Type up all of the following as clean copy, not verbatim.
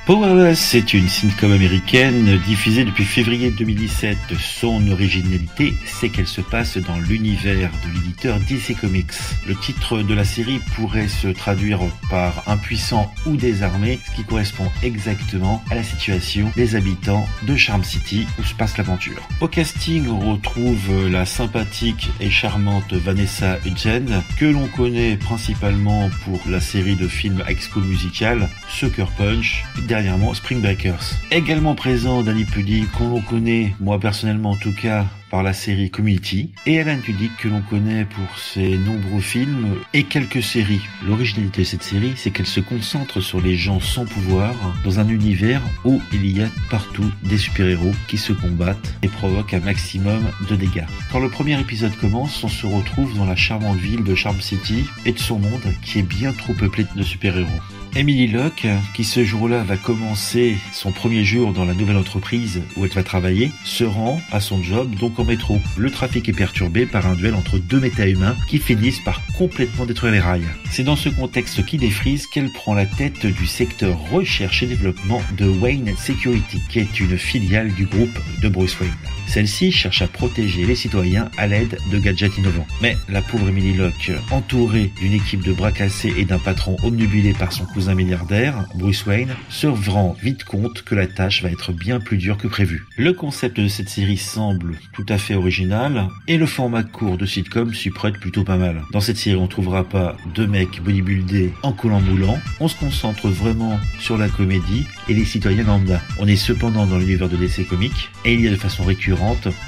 Powerless est une sitcom américaine diffusée depuis février 2017. Son originalité, c'est qu'elle se passe dans l'univers de l'éditeur DC Comics. Le titre de la série pourrait se traduire par impuissant ou désarmé, ce qui correspond exactement à la situation des habitants de Charm City où se passe l'aventure. Au casting, on retrouve la sympathique et charmante Vanessa Hudgens, que l'on connaît principalement pour la série de films High School Musical, Sucker Punch, dernièrement Spring Breakers. Également présent Danny Pudi, qu'on l'on connaît, moi personnellement en tout cas, par la série Community, et Alan Tudyk que l'on connaît pour ses nombreux films et quelques séries. L'originalité de cette série, c'est qu'elle se concentre sur les gens sans pouvoir dans un univers où il y a partout des super-héros qui se combattent et provoquent un maximum de dégâts. Quand le premier épisode commence, on se retrouve dans la charmante ville de Charm City et de son monde qui est bien trop peuplé de super-héros. Emily Locke, qui ce jour-là va commencer son premier jour dans la nouvelle entreprise où elle va travailler, se rend à son job donc en métro. Le trafic est perturbé par un duel entre deux méta-humains qui finissent par complètement détruire les rails. C'est dans ce contexte qui défrise qu'elle prend la tête du secteur recherche et développement de Wayne Security, qui est une filiale du groupe de Bruce Wayne. Celle-ci cherche à protéger les citoyens à l'aide de gadgets innovants. Mais la pauvre Emily Locke, entourée d'une équipe de bras cassés et d'un patron omnibulé par son cousin milliardaire, Bruce Wayne, se rend vite compte que la tâche va être bien plus dure que prévu. Le concept de cette série semble tout à fait original et le format court de sitcom s'y prête plutôt pas mal. Dans cette série, on trouvera pas deux mecs bodybuildés en collant moulant, on se concentre vraiment sur la comédie et les citoyens lambda. On est cependant dans l'univers de DC Comics et il y a de façon récurrente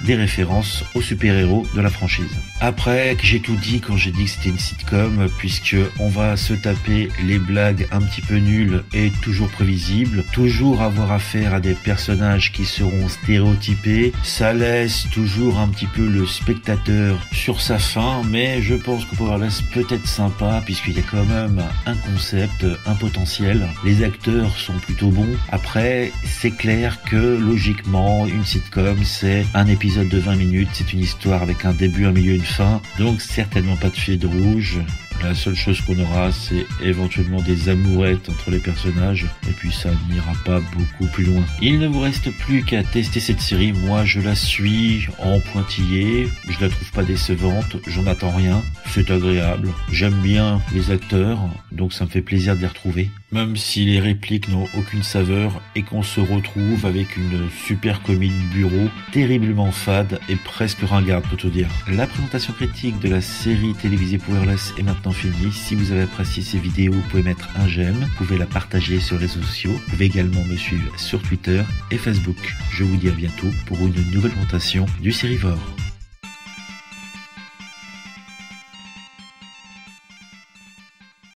des références aux super-héros de la franchise. Après, j'ai tout dit quand j'ai dit que c'était une sitcom, puisque on va se taper les blagues un petit peu nulles et toujours prévisibles, toujours avoir affaire à des personnages qui seront stéréotypés, ça laisse toujours un petit peu le spectateur sur sa faim, mais je pense que Powerless peut être sympa, puisqu'il y a quand même un concept, un potentiel, les acteurs sont plutôt bons. Après, c'est clair que logiquement, une sitcom, c'est un épisode de 20 minutes, c'est une histoire avec un début, un milieu, une fin, donc certainement pas de fil rouge. La seule chose qu'on aura, c'est éventuellement des amourettes entre les personnages, et puis ça n'ira pas beaucoup plus loin. Il ne vous reste plus qu'à tester cette série. Moi, je la suis en pointillé, je la trouve pas décevante, j'en attends rien, c'est agréable. J'aime bien les acteurs, donc ça me fait plaisir de les retrouver. Même si les répliques n'ont aucune saveur et qu'on se retrouve avec une super comédie de bureau, terriblement fade et presque ringarde, pour tout dire. La présentation critique de la série télévisée Powerless est maintenant finie. Si vous avez apprécié ces vidéos, vous pouvez mettre un j'aime, vous pouvez la partager sur les réseaux sociaux, vous pouvez également me suivre sur Twitter et Facebook. Je vous dis à bientôt pour une nouvelle présentation du Sérivore.